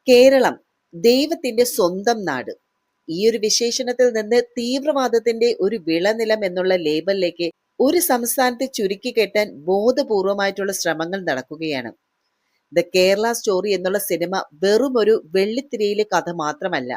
കേരളം ദൈവത്തിന്റെ സ്വന്തം നാട്. ഈ ഒരു വിശേഷണത്തിൽ നിന്ന് തീവ്രവാദത്തിന്റെ ഒരു വിളനിലം എന്നുള്ള ലേബലിലേക്ക് ഒരു സംസ്ഥാനത്തെ ചുരുക്കി കെട്ടാൻ ബോധപൂർവമായിട്ടുള്ള ശ്രമങ്ങൾ നടക്കുകയാണ്. ദ കേരള സ്റ്റോറി എന്നുള്ള സിനിമ വെറും ഒരു വെള്ളിത്തിരയിലെ കഥ മാത്രമല്ല,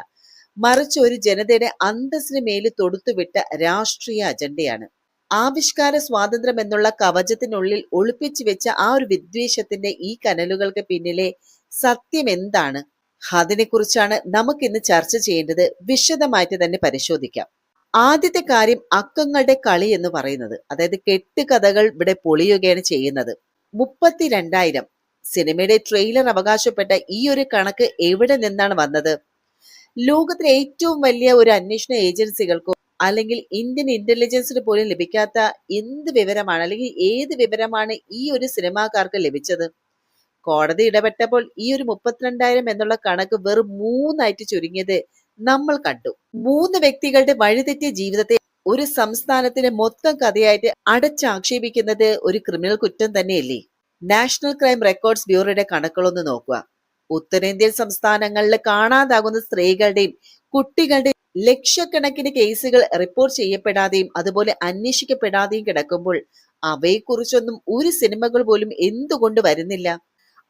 മറിച്ച് ഒരു ജനതയുടെ അന്തസ്സിന് മേല് തൊടുത്തുവിട്ട രാഷ്ട്രീയ അജണ്ടയാണ്. ആവിഷ്കാര സ്വാതന്ത്ര്യം എന്നുള്ള കവചത്തിനുള്ളിൽ ഒളിപ്പിച്ചു വെച്ച ആ ഒരു വിദ്വേഷത്തിന്റെ ഈ കനലുകൾക്ക് പിന്നിലെ സത്യം എന്താണ്? അതിനെക്കുറിച്ചാണ് നമുക്കിന്ന് ചർച്ച ചെയ്യേണ്ടത്. വിശദമായിട്ട് തന്നെ പരിശോധിക്കാം. ആദ്യത്തെ കാര്യം അക്കങ്ങളുടെ കളി എന്ന് പറയുന്നത്, അതായത് കെട്ടുകഥകൾ ഇവിടെ പൊളിയുകയാണ് ചെയ്യുന്നത്. 32,000 സിനിമയുടെ ട്രെയിലർ അവകാശപ്പെട്ട ഈ ഒരു കണക്ക് എവിടെ നിന്നാണ് വന്നത്? ലോകത്തിലെ ഏറ്റവും വലിയ ഒരു അന്വേഷണ ഏജൻസികൾക്കോ അല്ലെങ്കിൽ ഇന്ത്യൻ ഇന്റലിജൻസിന് പോലും ലഭിക്കാത്ത എന്ത് വിവരമാണ്, അല്ലെങ്കിൽ ഏത് വിവരമാണ് ഈ ഒരു സിനിമാക്കാർക്ക് ലഭിച്ചത്? കോടതി ഇടപെട്ടപ്പോൾ ഈ ഒരു 32,000 എന്നുള്ള കണക്ക് വെറും 3 ചുരുങ്ങിയത് നമ്മൾ കണ്ടു. 3 വ്യക്തികളുടെ വഴിതെറ്റിയ ജീവിതത്തെ ഒരു സംസ്ഥാനത്തിന് മൊത്തം കഥയായിട്ട് അടച്ചാക്ഷേപിക്കുന്നത് ഒരു ക്രിമിനൽ കുറ്റം തന്നെയല്ലേ? നാഷണൽ ക്രൈം റെക്കോർഡ്സ് ബ്യൂറോയുടെ കണക്കുകളൊന്ന് നോക്കുക. ഉത്തരേന്ത്യൻ സംസ്ഥാനങ്ങളിൽ കാണാതാകുന്ന സ്ത്രീകളുടെയും കുട്ടികളുടെയും ലക്ഷക്കണക്കിന് കേസുകൾ റിപ്പോർട്ട് ചെയ്യപ്പെടാതെയും അതുപോലെ അന്വേഷിക്കപ്പെടാതെയും കിടക്കുമ്പോൾ അവയെക്കുറിച്ചൊന്നും ഒരു സിനിമകൾ പോലും എന്തുകൊണ്ട് വരുന്നില്ല?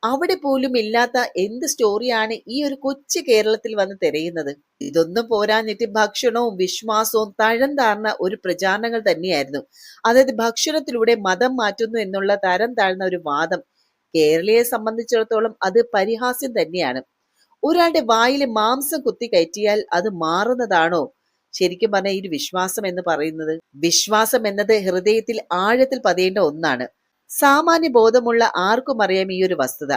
അവിടെ പോലും ഇല്ലാത്ത എന്ത് സ്റ്റോറിയാണ് ഈ ഒരു കൊച്ചു കേരളത്തിൽ വന്ന് തിരയുന്നത്? ഇതൊന്നും പോരാഞ്ഞിട്ട് ഭക്ഷണവും വിശ്വാസവും തരം താഴ്ന്ന ഒരു പ്രചാരണങ്ങൾ തന്നെയായിരുന്നു. അതായത് ഭക്ഷണത്തിലൂടെ മതം മാറ്റുന്നു എന്നുള്ള തരം താഴ്ന്ന ഒരു വാദം കേരളീയരെ സംബന്ധിച്ചിടത്തോളം അത് പരിഹാസ്യം തന്നെയാണ്. ഒരാളുടെ വായിൽ മാംസം കുത്തി കയറ്റിയാൽ അത് മാറുന്നതാണോ ശരിക്കും പറഞ്ഞാൽ ഈ വിശ്വാസം എന്ന് പറയുന്നത്? വിശ്വാസം എന്നത് ഹൃദയത്തിൽ ആഴത്തിൽ പതിയേണ്ട ഒന്നാണ്. സാമാന്യ ബോധമുള്ള ആർക്കും അറിയാം ഈ ഒരു വസ്തുത.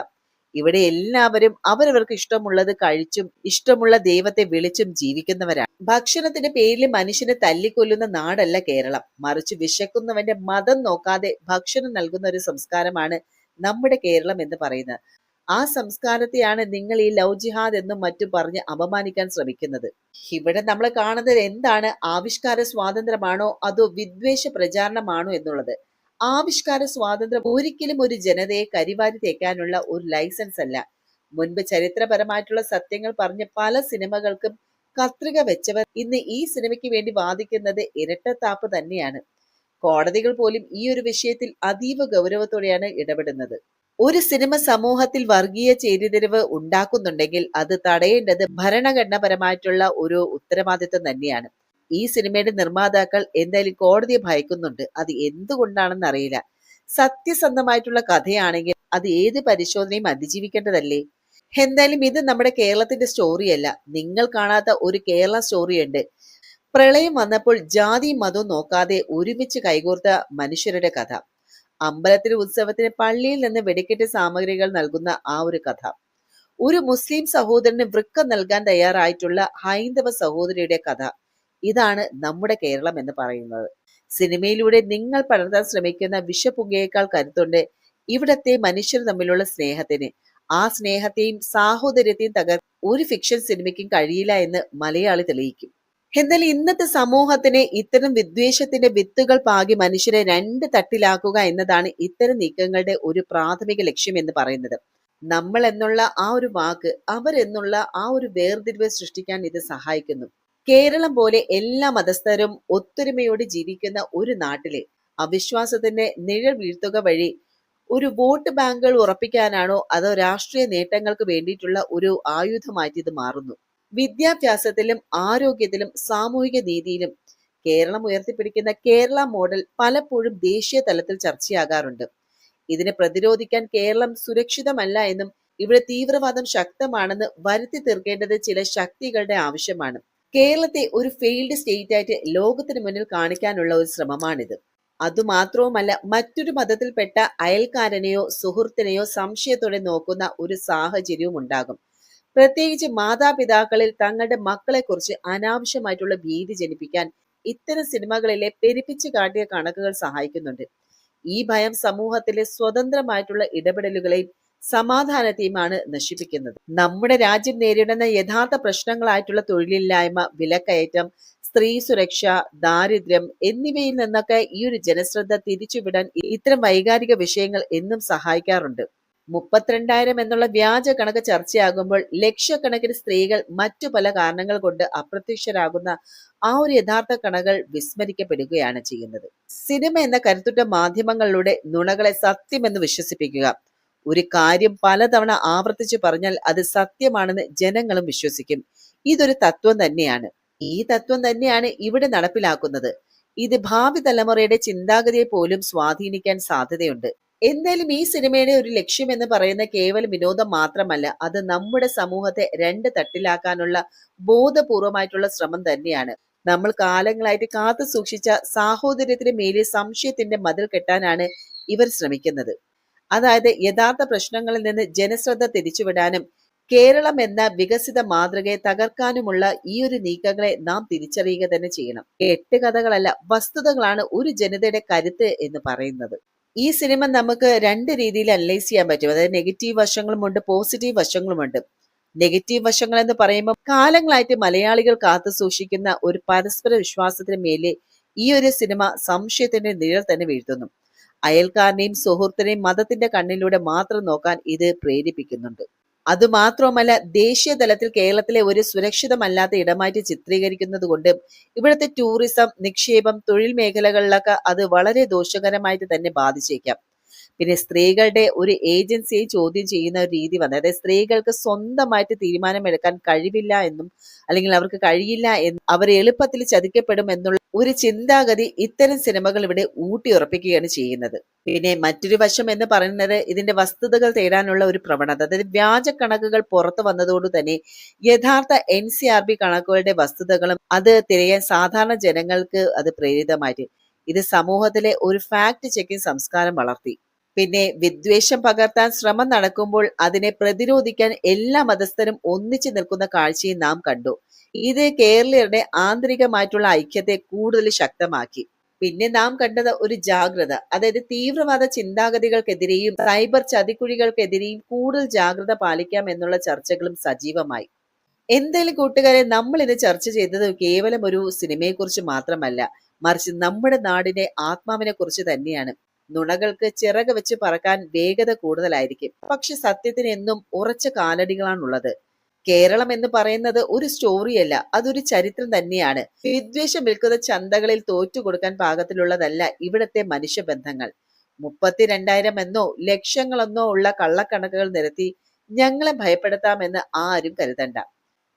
ഇവിടെ എല്ലാവരും അവരവർക്ക് ഇഷ്ടമുള്ളത് കഴിച്ചും ഇഷ്ടമുള്ള ദൈവത്തെ വിളിച്ചും ജീവിക്കുന്നവരാണ്. ഭക്ഷണത്തിന്റെ പേരിൽ മനുഷ്യനെ തല്ലിക്കൊല്ലുന്ന നാടല്ല കേരളം, മറിച്ച് വിശക്കുന്നവന്റെ മതം നോക്കാതെ ഭക്ഷണം നൽകുന്ന ഒരു സംസ്കാരമാണ് നമ്മുടെ കേരളം എന്ന് പറയുന്നത്. ആ സംസ്കാരത്തെയാണ് നിങ്ങൾ ഈ ലവ് ജിഹാദ് എന്നും മറ്റും പറഞ്ഞ് അപമാനിക്കാൻ ശ്രമിക്കുന്നത്. ഇവിടെ നമ്മൾ കാണുന്നത് എന്താണ്? ആവിഷ്കാര സ്വാതന്ത്ര്യമാണോ അതോ വിദ്വേഷ പ്രചാരണമാണോ എന്നുള്ളത്. ആവിഷ്കാര സ്വാതന്ത്ര്യം ഒരിക്കലും ഒരു ജനതയെ കരിവാരി തേക്കാനുള്ള ഒരു ലൈസൻസ് അല്ല. മുൻപ് ചരിത്രപരമായിട്ടുള്ള സത്യങ്ങൾ പറഞ്ഞ് പല സിനിമകൾക്കും കത്രിക വെച്ചവർ ഇന്ന് ഈ സിനിമയ്ക്ക് വേണ്ടി വാദിക്കുന്നത് ഇരട്ടത്താപ്പ് തന്നെയാണ്. കോടതികൾ പോലും ഈ ഒരു വിഷയത്തിൽ അതീവ ഗൗരവത്തോടെയാണ് ഇടപെടുന്നത്. ഒരു സിനിമ സമൂഹത്തിൽ വർഗീയ ചേരിതിരിവ് ഉണ്ടാക്കുന്നുണ്ടെങ്കിൽ അത് തടയേണ്ടത് ഭരണഘടനാപരമായിട്ടുള്ള ഒരു ഉത്തരവാദിത്വം തന്നെയാണ്. ഈ സിനിമയുടെ നിർമ്മാതാക്കൾ എന്തായാലും കോടതിയെ ഭയക്കുന്നുണ്ട്. അത് എന്തുകൊണ്ടാണെന്ന് അറിയില്ല. സത്യസന്ധമായിട്ടുള്ള കഥയാണെങ്കിൽ അത് ഏത് പരിശോധനയും അതിജീവിക്കേണ്ടതല്ലേ? എന്തായാലും ഇത് നമ്മുടെ കേരളത്തിന്റെ സ്റ്റോറിയല്ല. നിങ്ങൾ കാണാത്ത ഒരു കേരള സ്റ്റോറിയുണ്ട്. പ്രളയം വന്നപ്പോൾ ജാതിയും മതവും നോക്കാതെ ഒരുമിച്ച് കൈകോർത്ത മനുഷ്യരുടെ കഥ. അമ്പലത്തിലെ ഉത്സവത്തിന് പള്ളിയിൽ നിന്ന് വെടിക്കെട്ട് സാമഗ്രികൾ നൽകുന്ന ആ ഒരു കഥ. ഒരു മുസ്ലിം സഹോദരന് വൃക്ക നൽകാൻ തയ്യാറായിട്ടുള്ള ഹൈന്ദവ സഹോദരിയുടെ കഥ. ഇതാണ് നമ്മുടെ കേരളം എന്ന് പറയുന്നത്. സിനിമയിലൂടെ നിങ്ങൾ പടർത്താൻ ശ്രമിക്കുന്ന വിഷപുകയേക്കാൾ കരുത്തുണ്ട് ഇവിടത്തെ മനുഷ്യർ തമ്മിലുള്ള സ്നേഹത്തിന്. ആ സ്നേഹത്തെയും സാഹോദര്യത്തെയും ഒരു ഫിക്ഷൻ സിനിമയ്ക്കും കഴിയില്ല എന്ന് മലയാളി തെളിയിക്കും. എന്നാൽ ഇന്നത്തെ സമൂഹത്തിന് ഇത്തരം വിദ്വേഷത്തിന്റെ വിത്തുകൾ പാകി മനുഷ്യരെ 2 തട്ടിലാക്കുക എന്നതാണ് ഇത്തരം നീക്കങ്ങളുടെ ഒരു പ്രാഥമിക ലക്ഷ്യം എന്ന് പറയുന്നത്. നമ്മൾ എന്നുള്ള ആ ഒരു വാക്ക്, അവർ എന്നുള്ള ആ ഒരു വേർതിരിവ് സൃഷ്ടിക്കാൻ ഇത് സഹായിക്കുന്നു. കേരളം പോലെ എല്ലാ മതസ്ഥരും ഒത്തൊരുമയോടെ ജീവിക്കുന്ന ഒരു നാട്ടിലെ അവിശ്വാസത്തിന്റെ നിഴൽ വീഴ്ത്തുക വഴി ഒരു വോട്ട് ബാങ്കുകൾ ഉറപ്പിക്കാനാണോ അതോ രാഷ്ട്രീയ നേട്ടങ്ങൾക്ക് വേണ്ടിയിട്ടുള്ള ഒരു ആയുധമായിട്ട് ഇത് മാറുന്നു? വിദ്യാഭ്യാസത്തിലും ആരോഗ്യത്തിലും സാമൂഹിക നീതിയിലും കേരളം ഉയർത്തിപ്പിടിക്കുന്ന കേരള മോഡൽ പലപ്പോഴും ദേശീയ തലത്തിൽ ചർച്ചയാകാറുണ്ട്. ഇതിനെ പ്രതിരോധിക്കാൻ കേരളം സുരക്ഷിതമല്ല എന്നും ഇവിടെ തീവ്രവാദം ശക്തമാണെന്ന് വരുത്തി തീർക്കേണ്ടത് ചില ശക്തികളുടെ ആവശ്യമാണ്. കേരളത്തെ ഒരു ഫെയിൽഡ് സ്റ്റേറ്റ് ആയിട്ട് ലോകത്തിന് മുന്നിൽ കാണിക്കാനുള്ള ഒരു ശ്രമമാണിത്. അതുമാത്രവുമല്ല, മറ്റൊരു മതത്തിൽപ്പെട്ട അയൽക്കാരനെയോ സുഹൃത്തിനെയോ സംശയത്തോടെ നോക്കുന്ന ഒരു സാഹചര്യവും ഉണ്ടാകും. പ്രത്യേകിച്ച് മാതാപിതാക്കളിൽ തങ്ങളുടെ മക്കളെക്കുറിച്ച് അനാവശ്യമായിട്ടുള്ള ഭീതി ജനിപ്പിക്കാൻ ഇത്തരം സിനിമകളിലെ പെരുപ്പിച്ചു കാട്ടിയ കണക്കുകൾ സഹായിക്കുന്നുണ്ട്. ഈ ഭയം സമൂഹത്തിലെ സ്വതന്ത്രമായിട്ടുള്ള ഇടപെടലുകളെയും സമാധാനത്തെയുമാണ് നശിപ്പിക്കുന്നത്. നമ്മുടെ രാജ്യം നേരിടുന്ന യഥാർത്ഥ പ്രശ്നങ്ങളായിട്ടുള്ള തൊഴിലില്ലായ്മ, വിലക്കയറ്റം, സ്ത്രീ സുരക്ഷ, ദാരിദ്ര്യം എന്നിവയിൽ നിന്നൊക്കെ ഈ ഒരു ജനശ്രദ്ധ തിരിച്ചുവിടാൻ ഇത്തരം വൈകാരിക വിഷയങ്ങൾ എന്നും സഹായിക്കാറുണ്ട്. 32,000 എന്നുള്ള വ്യാജ കണക്ക് ചർച്ചയാകുമ്പോൾ ലക്ഷക്കണക്കിന് സ്ത്രീകൾ മറ്റു പല കാരണങ്ങൾ കൊണ്ട് അപ്രത്യക്ഷരാകുന്ന ആ ഒരു യഥാർത്ഥ കണകൾ വിസ്മരിക്കപ്പെടുകയാണ് ചെയ്യുന്നത്. സിനിമ എന്ന കരുത്തുറ്റ മാധ്യമങ്ങളിലൂടെ നുണകളെ സത്യമെന്ന് വിശ്വസിപ്പിക്കുക. ഒരു കാര്യം പലതവണ ആവർത്തിച്ചു പറഞ്ഞാൽ അത് സത്യമാണെന്ന് ജനങ്ങളും വിശ്വസിക്കും. ഇതൊരു തത്വം തന്നെയാണ്. ഈ തത്വം തന്നെയാണ് ഇവിടെ നടപ്പിലാക്കുന്നത്. ഇത് ഭാവി തലമുറയുടെ ചിന്താഗതിയെ പോലും സ്വാധീനിക്കാൻ സാധ്യതയുണ്ട്. എന്തായാലും ഈ സിനിമയുടെ ഒരു ലക്ഷ്യം എന്ന് പറയുന്ന കേവലം വിനോദം മാത്രമല്ല, അത് നമ്മുടെ സമൂഹത്തെ രണ്ട് തട്ടിലാക്കാനുള്ള ബോധപൂർവമായിട്ടുള്ള ശ്രമം തന്നെയാണ്. നമ്മൾ കാലങ്ങളായിട്ട് കാത്തു സൂക്ഷിച്ച സാഹോദര്യത്തിന് മേലെ സംശയത്തിന്റെ മതിൽ കെട്ടാനാണ് ഇവർ ശ്രമിക്കുന്നത്. അതായത് യഥാർത്ഥ പ്രശ്നങ്ങളിൽ നിന്ന് ജനശ്രദ്ധ തിരിച്ചുവിടാനും കേരളം എന്ന വികസിത മാതൃകയെ തകർക്കാനുമുള്ള ഈ ഒരു നീക്കങ്ങളെ നാം തിരിച്ചറിയുക തന്നെ ചെയ്യണം. കെട്ടുകഥകളല്ല, വസ്തുതകളാണ് ഒരു ജനതയുടെ കരുത്ത് എന്ന് പറയുന്നത്. ഈ സിനിമ നമുക്ക് രണ്ട് രീതിയിൽ അനലൈസ് ചെയ്യാൻ പറ്റും. അതായത് നെഗറ്റീവ് വശങ്ങളുമുണ്ട്, പോസിറ്റീവ് വശങ്ങളുമുണ്ട്. നെഗറ്റീവ് വശങ്ങൾ എന്ന് പറയുമ്പോൾ കാലങ്ങളായിട്ട് മലയാളികൾ കാത്തു സൂക്ഷിക്കുന്ന ഒരു പരസ്പര വിശ്വാസത്തിന് മേലെ ഈ ഒരു സിനിമ സംശയത്തിന്റെ നിഴൽ തന്നെ വീഴ്ത്തുന്നു. അയൽക്കാരനെയും സുഹൃത്തിനെയും മതത്തിന്റെ കണ്ണിലൂടെ മാത്രം നോക്കാൻ ഇത് പ്രേരിപ്പിക്കുന്നുണ്ട്. അതുമാത്രമല്ല, ദേശീയ തലത്തിൽ കേരളത്തിലെ ഒരു സുരക്ഷിതമല്ലാത്ത ഇടമായിട്ട് ചിത്രീകരിക്കുന്നത് കൊണ്ട് ഇവിടുത്തെ ടൂറിസം, നിക്ഷേപം, തൊഴിൽ മേഖലകളിലൊക്കെ അത് വളരെ ദോഷകരമായിട്ട് തന്നെ ബാധിച്ചേക്കാം. പിന്നെ സ്ത്രീകളുടെ ഒരു ഏജൻസിയെ ചോദ്യം ചെയ്യുന്ന ഒരു രീതി വന്നത്, അതായത് സ്ത്രീകൾക്ക് സ്വന്തമായിട്ട് തീരുമാനമെടുക്കാൻ കഴിവില്ല എന്നും അല്ലെങ്കിൽ അവർക്ക് കഴിയില്ല എന്നും അവർ എളുപ്പത്തിൽ ചതിക്കപ്പെടും എന്നുള്ള ഒരു ചിന്താഗതി ഇത്തരം സിനിമകൾ ഇവിടെ ഊട്ടിയുറപ്പിക്കുകയാണ് ചെയ്യുന്നത്. പിന്നെ മറ്റൊരു വശം എന്ന് പറയുന്നത് ഇതിന്റെ വസ്തുതകൾ തേടാനുള്ള ഒരു പ്രവണത. അതായത് വ്യാജ കണക്കുകൾ പുറത്തു വന്നതോടു തന്നെ യഥാർത്ഥ NCRB കണക്കുകളുടെ വസ്തുതകളും അത് തിരയാൻ സാധാരണ ജനങ്ങൾക്ക് അത് പ്രേരിതമായിട്ട് ഇത് സമൂഹത്തിലെ ഒരു ഫാക്ട് ചെക്കിംഗ് സംസ്കാരം വളർത്തി. പിന്നെ വിദ്വേഷം പകർത്താൻ ശ്രമം നടക്കുമ്പോൾ അതിനെ പ്രതിരോധിക്കാൻ എല്ലാ മതസ്ഥരും ഒന്നിച്ചു നിൽക്കുന്ന കാഴ്ചയും നാം കണ്ടു. ഇത് കേരളീയരുടെ ആന്തരികമായിട്ടുള്ള ഐക്യത്തെ കൂടുതൽ ശക്തമാക്കി. പിന്നെ നാം കണ്ടത് ഒരു ജാഗ്രത, അതായത് തീവ്രവാദ ചിന്താഗതികൾക്കെതിരെയും സൈബർ ചതിക്കുഴികൾക്കെതിരെയും കൂടുതൽ ജാഗ്രത പാലിക്കാം എന്നുള്ള ചർച്ചകളും സജീവമായി. എന്തായാലും കൂട്ടുകാരെ, നമ്മൾ ഇത് ചർച്ച ചെയ്തത് കേവലം ഒരു സിനിമയെക്കുറിച്ച് മാത്രമല്ല, മറിച്ച് നമ്മുടെ നാടിന്റെ ആത്മാവിനെ കുറിച്ച് തന്നെയാണ്. നുണകൾക്ക് ചിറക് വെച്ച് പറക്കാൻ വേഗത കൂടുതലായിരിക്കും, പക്ഷെ സത്യത്തിന് എന്നും ഉറച്ച കാലടികളാണുള്ളത്. കേരളം എന്ന് പറയുന്നത് ഒരു സ്റ്റോറിയല്ല, അതൊരു ചരിത്രം തന്നെയാണ്. വിദ്വേഷം വിൽക്കുന്ന ചന്തകളിൽ തോറ്റുകൊടുക്കാൻ പാകത്തിലുള്ളതല്ല ഇവിടത്തെ മനുഷ്യബന്ധങ്ങൾ. 32,000 എന്നോ ലക്ഷങ്ങളെന്നോ ഉള്ള കള്ളക്കണക്കുകൾ നിരത്തി ഞങ്ങളെ ഭയപ്പെടുത്താമെന്ന് ആരും കരുതണ്ട.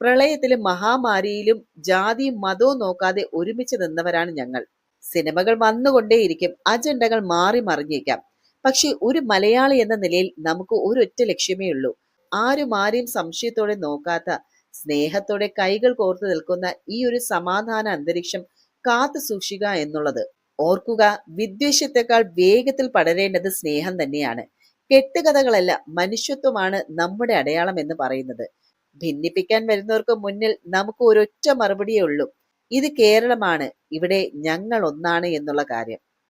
പ്രളയത്തിലും മഹാമാരിയിലും ജാതിയും മതവും നോക്കാതെ ഒരുമിച്ച് നിന്നവരാണ് ഞങ്ങൾ. സിനിമകൾ വന്നുകൊണ്ടേയിരിക്കും, അജണ്ടകൾ മാറി മറിഞ്ഞേക്കാം. പക്ഷെ ഒരു മലയാളി എന്ന നിലയിൽ നമുക്ക് ഒരൊറ്റ ലക്ഷ്യമേ ഉള്ളൂ. ആരും ആരെയും സംശയത്തോടെ നോക്കാത്ത, സ്നേഹത്തോടെ കൈകൾ കോർത്ത് നിൽക്കുന്ന ഈ ഒരു സമാധാന അന്തരീക്ഷം കാത്തു സൂക്ഷിക്കുക എന്നുള്ളത്. ഓർക്കുക, വിദ്വേഷത്തെക്കാൾ വേഗത്തിൽ പടരേണ്ടത് സ്നേഹം തന്നെയാണ്. കെട്ടുകഥകളല്ല, മനുഷ്യത്വമാണ് നമ്മുടെ അടയാളം എന്ന് പറയുന്നത്. ഭിന്നിപ്പിക്കാൻ വരുന്നവർക്ക് മുന്നിൽ നമുക്ക് ഒരൊറ്റ മറുപടിയേ ഉള്ളൂ: ഇത് കേരളമാണ്, ഇവിടെ ഞങ്ങൾ ഒന്നാണ് എന്നുള്ള കാര്യം.